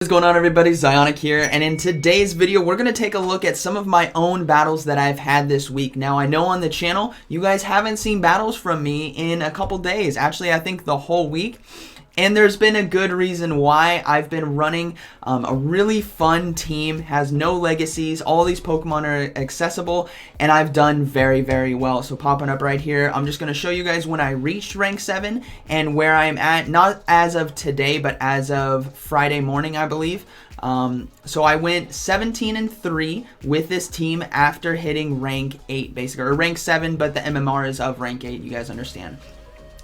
What's going on, everybody? Zyonik here, and in today's video we're going to take a look at some of my own battles that I've had this week. Now, I know on the channel you guys haven't seen battles from me in a couple days, actually I think the whole week, and there's been a good reason why. I've been running a really fun team, has no legacies, all these Pokemon are accessible, and I've done very, very well. So popping up right here, I'm just going to show you guys when I reached rank 7 and where I'm at, not as of today, but as of Friday morning, I believe. So I went 17-3 with this team after hitting rank 8, basically, or rank 7, but the MMR is of rank 8, you guys understand.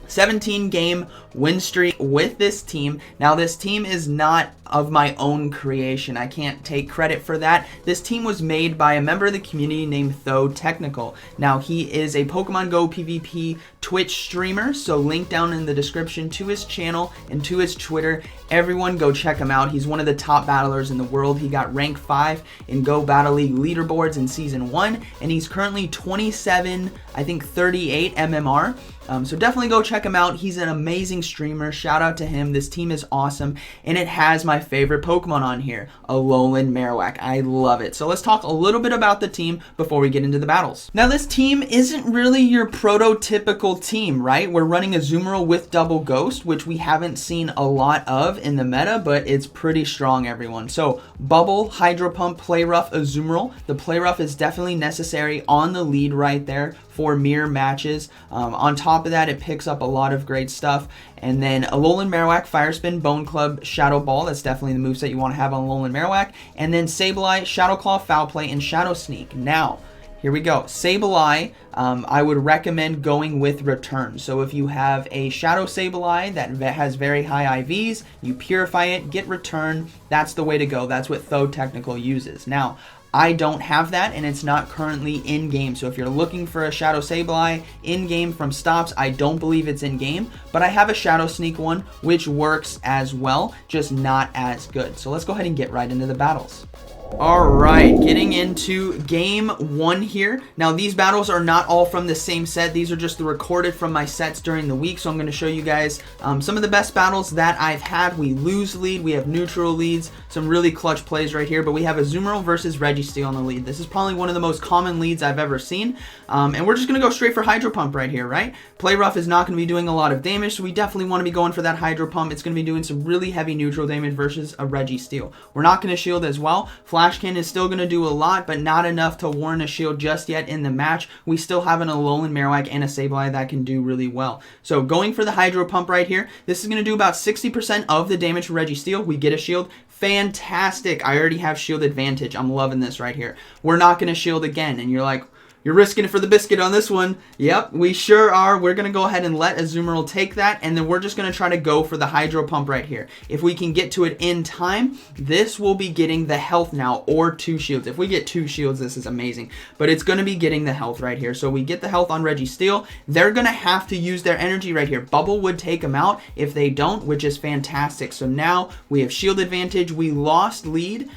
17 game win streak with this team. Now, this team is not of my own creation. I can't take credit for that. This team was made by a member of the community named Thotechtical. Now, he is a Pokemon Go PvP Twitch streamer, so link down in the description to his channel and to his Twitter. Everyone go check him out. He's one of the top battlers in the world. He got rank 5 in Go Battle League leaderboards in season 1, and he's currently 27, I think 38 MMR. So definitely go check him out. He's an amazing streamer. Shout out to him. This team is awesome, and it has my favorite Pokemon on here, Alolan Marowak. I love it. So let's talk a little bit about the team before we get into the battles. Now, this team isn't really your prototypical team, right? We're running a Azumarill with Double Ghost, which we haven't seen a lot of in the meta, but it's pretty strong, everyone. So Bubble, Hydro Pump, Play Rough, Azumarill. The Play Rough is definitely necessary on the lead right there for mirror matches. On top of that, it picks up a lot of great stuff. And then Alolan Marowak, Fire Spin, Bone Club, Shadow Ball. That's definitely the moveset you want to have on Alolan Marowak. And then Sableye, Shadow Claw, Foul Play, and Shadow Sneak. Now, here we go. Sableye, I would recommend going with Return. So if you have a Shadow Sableye that has very high IVs, you purify it, get Return. That's the way to go. That's what Thotechtical uses. Now, I don't have that, and it's not currently in-game. So if you're looking for a Shadow Sableye in-game from Stops, I don't believe it's in-game, but I have a Shadow Sneak one, which works as well, just not as good. So let's go ahead and get right into the battles. Alright, getting into game 1 here. Now, these battles are not all from the same set. These are just the recorded from my sets during the week. So I'm going to show you guys some of the best battles that I've had. We lose lead, we have neutral leads, some really clutch plays right here. But we have a Azumarill versus Registeel on the lead. This is probably one of the most common leads I've ever seen. And we're just going to go straight for Hydro Pump right here, right? Play Rough is not going to be doing a lot of damage, so we definitely want to be going for that Hydro Pump. It's going to be doing some really heavy neutral damage versus a Registeel. We're not going to shield as well. Flash Cannon is still going to do a lot, but not enough to warrant a shield just yet in the match. We still have an Alolan Marowak and a Sableye that can do really well. So going for the Hydro Pump right here, this is going to do about 60% of the damage for Registeel. We get a shield. Fantastic. I already have shield advantage. I'm loving this right here. We're not going to shield again, and you're like, you're risking it for the biscuit on this one. Yep, we sure are. We're going to go ahead and let Azumarill take that, and then we're just going to try to go for the Hydro Pump right here. If we can get to it in time, this will be getting the health now, or 2 shields. If we get 2 shields, this is amazing. But it's going to be getting the health right here. So we get the health on Registeel. They're going to have to use their energy right here. Bubble would take them out if they don't, which is fantastic. So now we have shield advantage. We lost lead,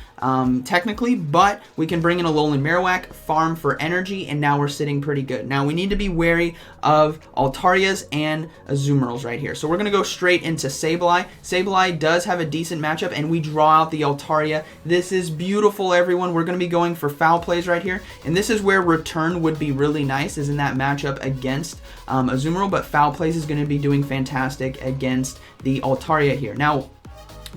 technically, but we can bring in a Alolan Marowak, farm for energy, and now we're sitting pretty good. Now we need to be wary of Altarias and Azumarills right here. So we're going to go straight into Sableye. Sableye does have a decent matchup, and we draw out the Altaria. This is beautiful, everyone. We're going to be going for foul plays right here, and this is where Return would be really nice, is in that matchup against Azumarill, but foul plays is going to be doing fantastic against the Altaria here. Now,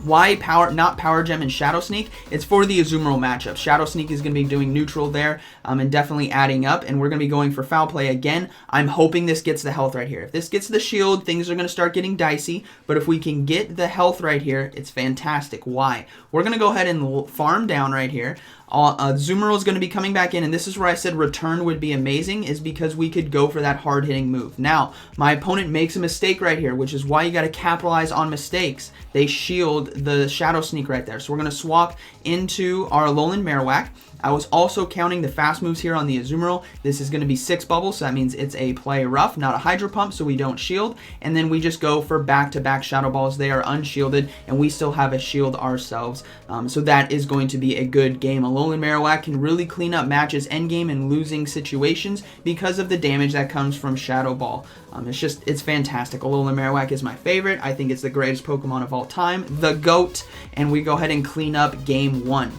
why not Power Gem and Shadow Sneak? It's for the Azumarill matchup. Shadow Sneak is going to be doing neutral there and definitely adding up, and we're going to be going for Foul Play again. I'm hoping this gets the health right here. If this gets the shield, things are going to start getting dicey, but if we can get the health right here, it's fantastic. Why? We're going to go ahead and farm down right here. Azumarill is going to be coming back in, and this is where I said Return would be amazing, is because we could go for that hard-hitting move. Now, my opponent makes a mistake right here, which is why you got to capitalize on mistakes. They shield the Shadow Sneak right there. So we're going to swap into our Alolan Marowak. I was also counting the fast moves here on the Azumarill. This is going to be 6 bubbles, so that means it's a Play Rough, not a Hydro Pump, so we don't shield. And then we just go for back-to-back Shadow Balls. They are unshielded, and we still have a shield ourselves. So that is going to be a good game. Alolan Marowak can really clean up matches endgame and losing situations because of the damage that comes from Shadow Ball. It's fantastic. Alolan Marowak is my favorite. I think it's the greatest Pokemon of all time, the GOAT, and we go ahead and clean up game 1.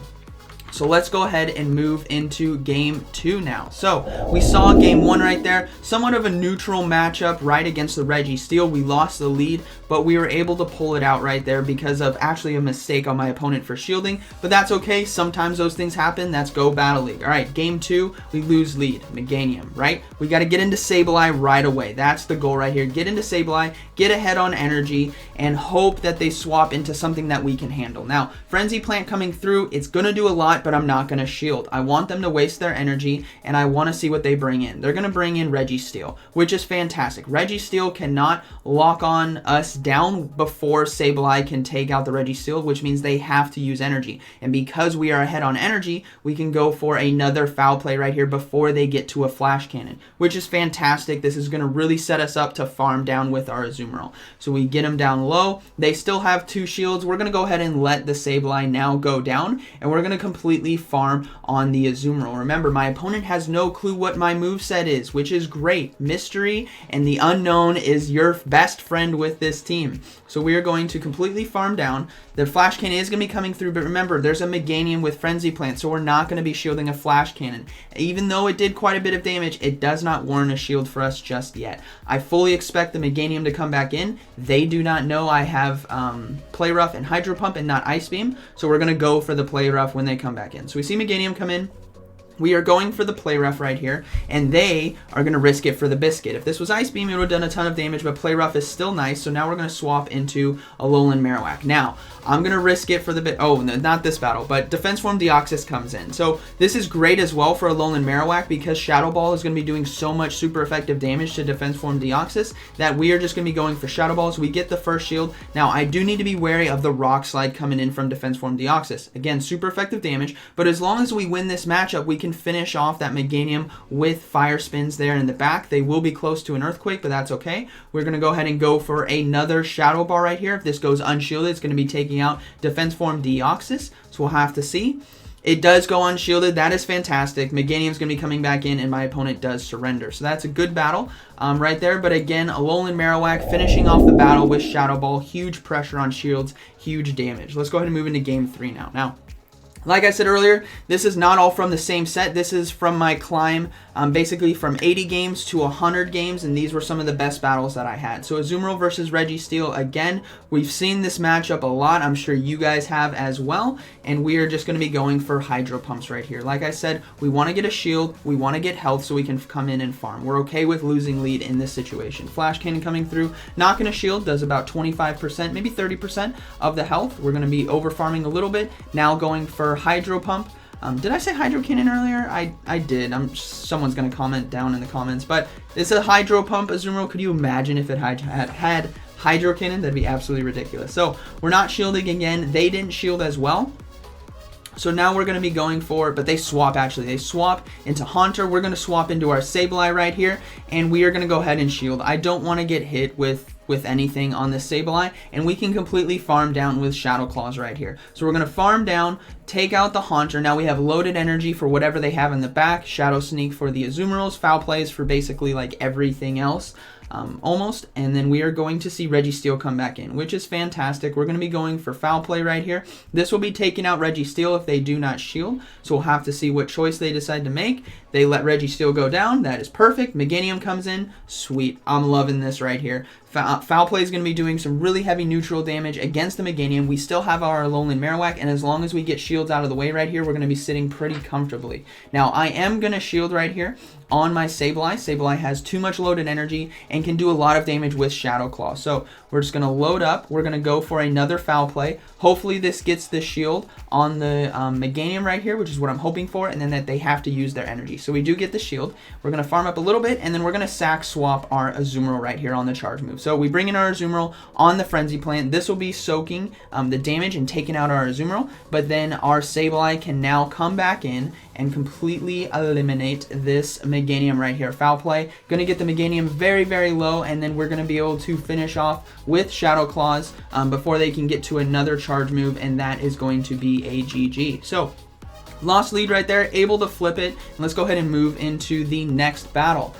So let's go ahead and move into game 2 now. So we saw game 1 right there, somewhat of a neutral matchup right against the Registeel. We lost the lead, but we were able to pull it out right there because of actually a mistake on my opponent for shielding, but that's okay. Sometimes those things happen. That's Go Battle League. All right, game 2, we lose lead, Meganium, right? We got to get into Sableye right away. That's the goal right here. Get into Sableye, get ahead on energy, and hope that they swap into something that we can handle. Now, Frenzy Plant coming through, it's going to do a lot, but I'm not going to shield. I want them to waste their energy, and I want to see what they bring in. They're going to bring in Registeel, which is fantastic. Registeel cannot lock on us down before Sableye can take out the Registeel, which means they have to use energy. And because we are ahead on energy, we can go for another foul play right here before they get to a Flash Cannon, which is fantastic. This is going to really set us up to farm down with our Azumarill. So we get them down low. They still have 2 shields. We're going to go ahead and let the Sableye now go down, and we're going to completely farm on the Azumarill. Remember, my opponent has no clue what my moveset is, which is great. Mystery and the unknown is your best friend with this team. So we are going to completely farm down. The Flash Cannon is going to be coming through, but remember, there's a Meganium with Frenzy Plant, so we're not going to be shielding a Flash Cannon. Even though it did quite a bit of damage, it does not warrant a shield for us just yet. I fully expect the Meganium to come back in. They do not know I have Play Rough and Hydro Pump and not Ice Beam, so we're going to go for the Play Rough when they come back in. So we see Meganium come in. We are going for the Play Rough right here, and they are going to risk it for the Biscuit. If this was Ice Beam, it would have done a ton of damage, but Play Rough is still nice, so now we're going to swap into Alolan Marowak. Now, I'm going to risk it for the oh, no, not this battle, but Defense Form Deoxys comes in. So this is great as well for Alolan Marowak because Shadow Ball is going to be doing so much super effective damage to Defense Form Deoxys that we are just going to be going for Shadow Ball, so we get the first shield. Now, I do need to be wary of the Rock Slide coming in from Defense Form Deoxys. Again, super effective damage, but as long as we win this matchup, we can finish off that Meganium with Fire Spins there in the back. They will be close to an Earthquake, but that's okay. We're going to go ahead and go for another Shadow Ball right here. If this goes unshielded, it's going to be taking out Defense Form Deoxys, so we'll have to see. It does go unshielded. That is fantastic. Meganium's going to be coming back in, and my opponent does surrender. So that's a good battle right there. But again, Alolan Marowak finishing off the battle with Shadow Ball. Huge pressure on shields, huge damage. Let's go ahead and move into game 3 now. Now, like I said earlier, this is not all from the same set. This is from my climb, basically from 80 games to 100 games, and these were some of the best battles that I had. So Azumarill versus Registeel, again, we've seen this matchup a lot. I'm sure you guys have as well, and we are just going to be going for Hydro Pumps right here. Like I said, we want to get a shield, we want to get health so we can come in and farm. We're okay with losing lead in this situation. Flash Cannon coming through, not going to shield, does about 25%, maybe 30% of the health. We're going to be over farming a little bit. Now going for Hydro Pump. Did I say Hydro Cannon earlier? I did. Someone's going to comment down in the comments. But it's a Hydro Pump Azumarill. Could you imagine if it had Hydro Cannon? That'd be absolutely ridiculous. So we're not shielding again. They didn't shield as well. So now we're going to be going for, but they swap actually. They swap into Haunter. We're going to swap into our Sableye right here, and we are going to go ahead and shield. I don't want to get hit with anything on this Sableye, and we can completely farm down with Shadow Claws right here. So we're going to farm down, take out the Haunter. Now we have loaded energy for whatever they have in the back. Shadow Sneak for the Azumarills, Foul Plays for basically like everything else. Almost, and then we are going to see Registeel come back in, which is fantastic. We're going to be going for Foul Play right here. This will be taking out Registeel if they do not shield, so we'll have to see what choice they decide to make. They let Registeel go down. That is perfect. Meganium comes in. Sweet. I'm loving this right here. Foul Play is going to be doing some really heavy neutral damage against the Meganium. We still have our Alolan Marowak, and as long as we get shields out of the way right here, we're going to be sitting pretty comfortably. Now, I am going to shield right here on my Sableye. Sableye has too much loaded energy and can do a lot of damage with Shadow Claw. So we're just going to load up. We're going to go for another Foul Play. Hopefully this gets the shield on the Meganium right here, which is what I'm hoping for, and then that they have to use their energy. So we do get the shield. We're going to farm up a little bit, and then we're going to sack swap our Azumarill right here on the charge move. So we bring in our Azumarill on the Frenzy Plant. This will be soaking the damage and taking out our Azumarill, but then our Sableye can now come back in and completely eliminate this Meganium right here. Foul Play. Going to get the Meganium very, very low, and then we're going to be able to finish off with Shadow Claws before they can get to another charge move, and that is going to be a GG. So, lost lead right there, able to flip it. And let's go ahead and move into the next battle.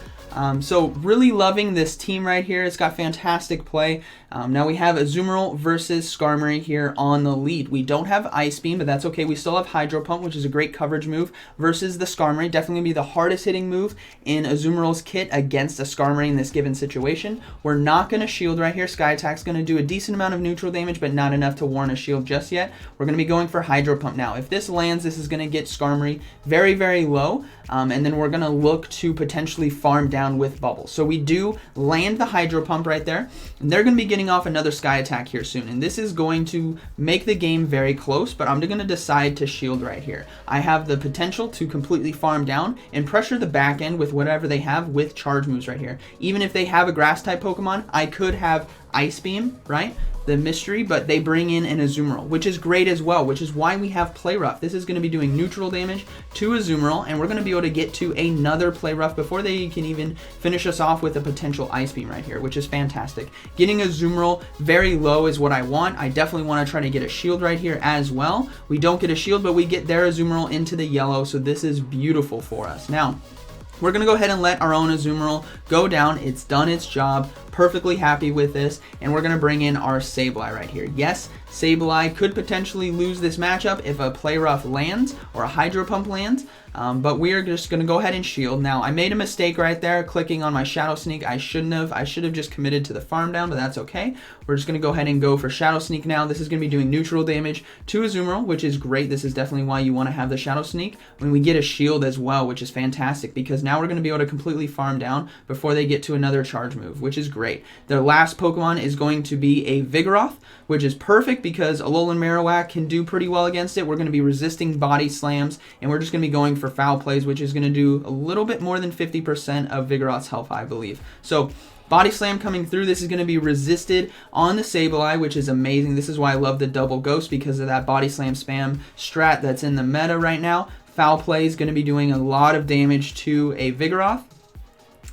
So really loving this team right here. It's got fantastic play. Now we have Azumarill versus Skarmory here on the lead. We don't have Ice Beam, but that's okay. We still have Hydro Pump, which is a great coverage move versus the Skarmory. Definitely going to be the hardest hitting move in Azumarill's kit against a Skarmory in this given situation. We're not going to shield right here. Sky Attack's going to do a decent amount of neutral damage, but not enough to warrant a shield just yet. We're going to be going for Hydro Pump now. If this lands, this is going to get Skarmory very, very low, and then we're going to look to potentially farm down with Bubble. So we do land the Hydro Pump right there, and they're going to be getting off another Sky Attack here soon, and this is going to make the game very close, but I'm going to decide to shield right here. I have the potential to completely farm down and pressure the back end with whatever they have with charge moves right here. Even if they have a grass type Pokemon, I could have Ice Beam, right? The mystery, but they bring in an Azumarill, which is great as well, which is why we have Play Rough. This is going to be doing neutral damage to Azumarill, and we're going to be able to get to another Play Rough before they can even finish us off with a potential Ice Beam right here, which is fantastic. Getting Azumarill very low is what I want. I definitely want to try to get a shield right here as well. We don't get a shield, but we get their Azumarill into the yellow, so this is beautiful for us. Now, we're going to go ahead and let our own Azumarill go down. It's done its job. Perfectly happy with this, and we're going to bring in our Sableye right here. Yes, Sableye could potentially lose this matchup if a Play Rough lands or a Hydro Pump lands, but we are just going to go ahead and shield. Now, I made a mistake right there clicking on my Shadow Sneak. I shouldn't have. I should have just committed to the farm down, but that's okay. We're just going to go ahead and go for Shadow Sneak now. This is going to be doing neutral damage to Azumarill, which is great. This is definitely why you want to have the Shadow Sneak when we get a shield as well, which is fantastic because now we're going to be able to completely farm down before they get to another charge move, which is great. Their last Pokemon is going to be a Vigoroth, which is perfect because Alolan Marowak can do pretty well against it. We're going to be resisting body slams, and we're just going to be going for foul plays, which is going to do a little bit more than 50% of Vigoroth's health, I believe. So Body Slam coming through. This is going to be resisted on the Sableye, which is amazing. This is why I love the Double Ghost, because of that Body Slam spam strat that's in the meta right now. Foul Play is going to be doing a lot of damage to a Vigoroth.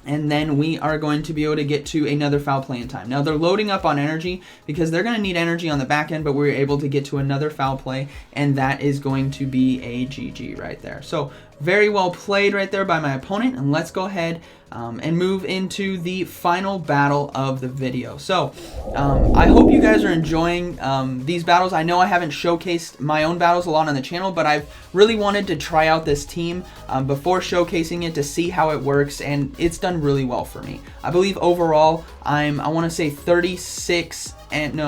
And then we are going to be able to get to another foul play in time. Now, they're loading up on energy because they're going to need energy on the back end, but we're able to get to another foul play, and that is going to be a GG right there. So, very well played right there by my opponent, and let's go ahead and move into the final battle of the video. So, I hope you guys are enjoying these battles. I know I haven't showcased my own battles a lot on the channel, but I've really wanted to try out this team before showcasing it to see how it works, and it's done really well for me. I believe overall, I want to say 36 and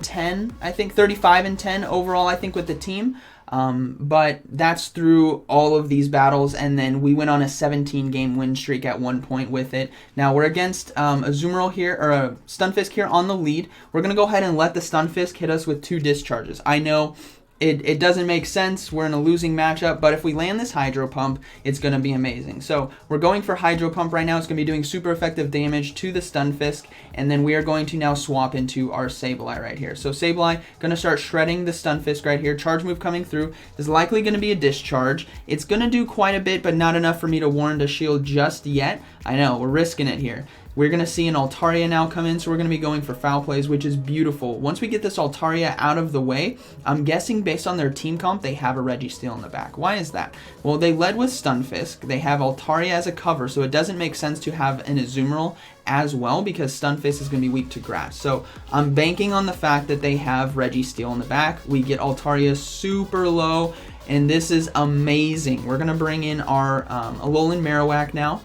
10, I think 35 and 10 overall, I think, with the team. But that's through all of these battles, and then we went on a 17 game win streak at one point with it. Now we're against Azumarill here, or a Stunfisk here on the lead. We're going to go ahead and let the Stunfisk hit us with 2 discharges. I know it doesn't make sense. We're in a losing matchup, but if we land this Hydro Pump, it's going to be amazing. So we're going for Hydro Pump right now. It's going to be doing super effective damage to the Stunfisk, and then we are going to now swap into our Sableye right here. So Sableye going to start shredding the Stunfisk right here. Charge move coming through is likely going to be a discharge. It's going to do quite a bit, but not enough for me to warrant a shield just yet. I know, we're risking it here. We're going to see an Altaria now come in, so we're going to be going for foul plays, which is beautiful. Once we get this Altaria out of the way, I'm guessing based on their team comp, they have a Registeel in the back. Why is that? Well, they led with Stunfisk. They have Altaria as a cover, so it doesn't make sense to have an Azumarill as well because Stunfisk is going to be weak to grass. So I'm banking on the fact that they have Registeel in the back. We get Altaria super low, and this is amazing. We're going to bring in our Alolan Marowak now.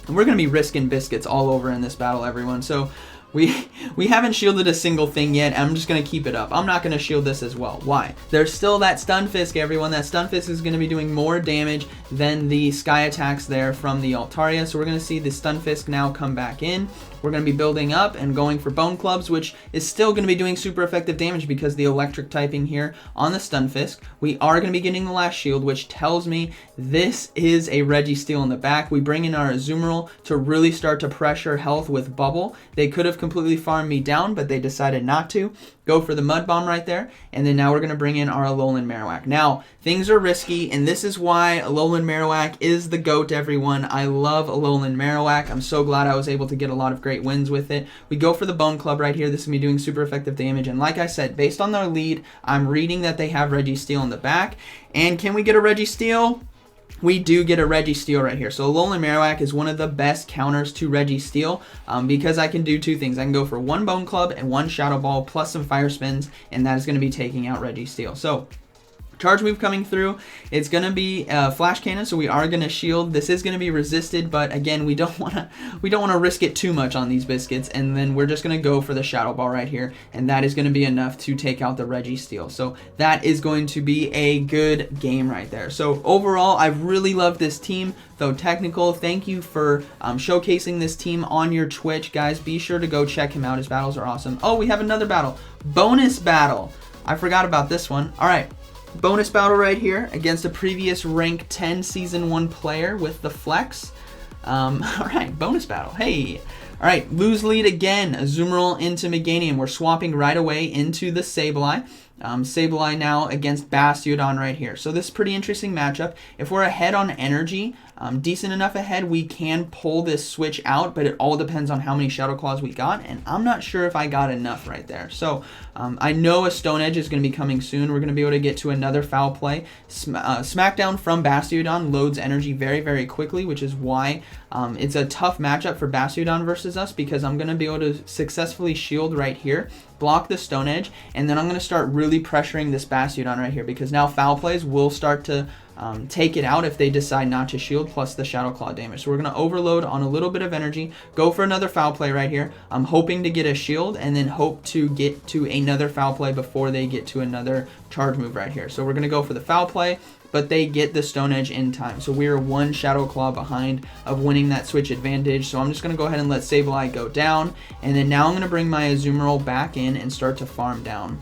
And we're going to be risking biscuits all over in this battle, everyone. So we haven't shielded a single thing yet. I'm just going to keep it up. I'm not going to shield this as well. Why? There's still that Stunfisk, everyone. That Stunfisk is going to be doing more damage than the Sky Attacks there from the Altaria. So we're going to see the Stunfisk now come back in. We're going to be building up and going for Bone Clubs, which is still going to be doing super effective damage because the electric typing here on the Stunfisk. We are going to be getting the last shield, which tells me this is a Registeel in the back. We bring in our Azumarill to really start to pressure health with Bubble. They could have completely farmed me down, but they decided not to. Go for the Mud Bomb right there, and then now we're going to bring in our Alolan Marowak. Now, things are risky, and this is why Alolan Marowak is the GOAT, everyone. I love Alolan Marowak. I'm so glad I was able to get a lot of great wins with it. We go for the Bone Club right here. This is going to be doing super effective damage, and like I said, based on their lead, I'm reading that they have Registeel in the back. And can we get a Registeel? we do get a Registeel right here. So Alolan Marowak is one of the best counters to Registeel because I can do two things. I can go for 1 Bone Club and 1 Shadow Ball plus some Fire Spins, and that is going to be taking out Registeel. So charge move coming through. It's going to be Flash Cannon, so we are going to shield. This is going to be resisted, but again, we don't want to risk it too much on these biscuits, and then we're just going to go for the Shadow Ball right here, and that is going to be enough to take out the Registeel. So that is going to be a good game right there. So overall, I've really loved this team. Thotechtical, thank you for showcasing this team on your Twitch. Guys, be sure to go check him out. His battles are awesome. Oh, we have another battle. Bonus battle. I forgot about this one. All right. Bonus battle right here against a previous rank 10 season 1 player with the flex. Alright, bonus battle. Hey. Alright, lose lead again. Azumarill into Meganium. We're swapping right away into the Sableye. Sableye now against Bastiodon right here. So this is a pretty interesting matchup. If we're ahead on energy, decent enough ahead, we can pull this switch out, but it all depends on how many Shadow Claws we got, and I'm not sure if I got enough right there. So I know a Stone Edge is going to be coming soon. We're going to be able to get to another foul play. Smackdown from Bastiodon loads energy very, very quickly, which is why it's a tough matchup for Bastiodon versus us, because I'm going to be able to successfully shield right here, block the Stone Edge, and then I'm going to start really pressuring this Bastiodon right here, because now foul plays will start to take it out if they decide not to shield, plus the Shadow Claw damage. So we're going to overload on a little bit of energy, go for another foul play right here. I'm hoping to get a shield and then hope to get to another foul play before they get to another charge move right here. So we're going to go for the foul play, but they get the Stone Edge in time. So we are 1 Shadow Claw behind of winning that switch advantage. So I'm just going to go ahead and let Sableye go down, and then now I'm going to bring my Azumarill back in and start to farm down.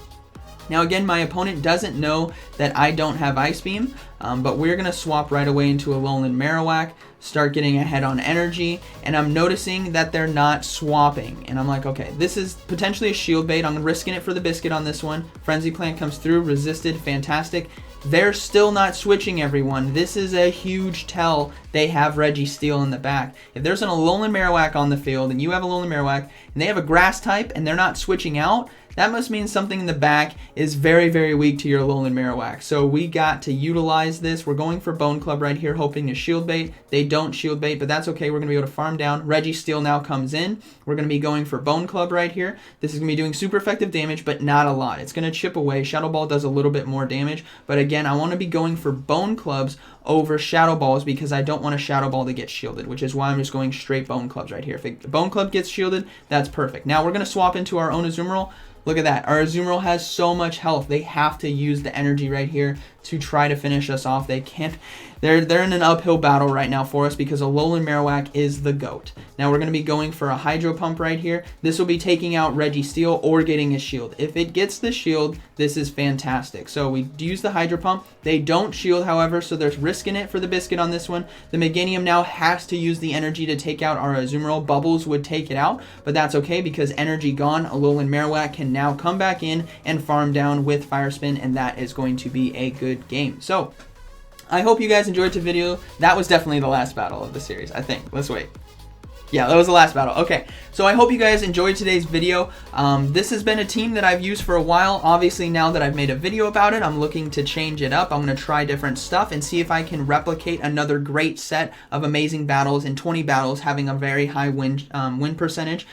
Now again, my opponent doesn't know that I don't have Ice Beam, but we're going to swap right away into Alolan Marowak, start getting ahead on energy, and I'm noticing that they're not swapping. And I'm like, okay, this is potentially a shield bait. I'm risking it for the biscuit on this one. Frenzy Plant comes through, resisted, fantastic. They're still not switching, everyone. This is a huge tell they have Registeel in the back. If there's an Alolan Marowak on the field and you have Alolan Marowak and they have a grass type and they're not switching out, that must mean something in the back is very, very weak to your Alolan Marowak. So we got to utilize this. We're going for Bone Club right here, hoping to shield bait. They don't shield bait, but that's okay. We're going to be able to farm down. Registeel now comes in. We're going to be going for Bone Club right here. This is going to be doing super effective damage, but not a lot. It's going to chip away. Shadow Ball does a little bit more damage, but again, I want to be going for Bone Clubs over Shadow Balls because I don't want a Shadow Ball to get shielded, which is why I'm just going straight Bone Clubs right here. If the Bone Club gets shielded, that's perfect. Now we're going to swap into our own Azumarill. Look at that. Our Azumarill has so much health. They have to use the energy right here to try to finish us off. They can't. They're in an uphill battle right now for us because Alolan Marowak is the GOAT. Now we're going to be going for a Hydro Pump right here. This will be taking out Registeel or getting a shield. If it gets the shield, this is fantastic. So we use the Hydro Pump. They don't shield, however, so there's risk in it for the biscuit on this one. The Meganium now has to use the energy to take out our Azumarill. Bubbles would take it out, but that's okay because energy gone. Alolan Marowak can now come back in and farm down with Fire Spin, and that is going to be a good game. So I hope you guys enjoyed the video. That was definitely the last battle of the series, I think. Let's wait. Yeah, that was the last battle. Okay, so I hope you guys enjoyed today's video. This has been a team that I've used for a while. Obviously, now that I've made a video about it, I'm looking to change it up. I'm going to try different stuff and see if I can replicate another great set of amazing battles in 20 battles, having a very high win percentage.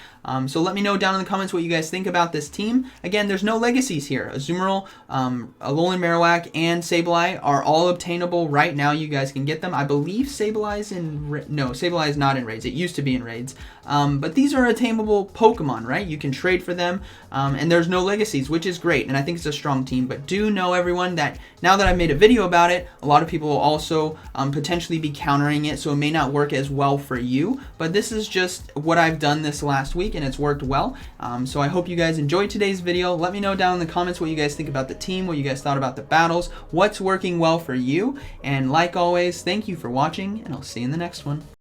So let me know down in the comments what you guys think about this team. Again, there's no legacies here. Azumarill, Alolan Marowak, and Sableye are all obtainable right now. You guys can get them. I believe Sableye is Sableye is not in raids. It used to be in raids. But these are attainable Pokemon, right? You can trade for them, and there's no legacies, which is great, and I think it's a strong team. But do know, everyone, that now that I've made a video about it, a lot of people will also potentially be countering it, so it may not work as well for you. But this is just what I've done this last week, and it's worked well. So I hope you guys enjoyed today's video. Let me know down in the comments what you guys think about the team, what you guys thought about the battles, what's working well for you. And like always, thank you for watching, and I'll see you in the next one.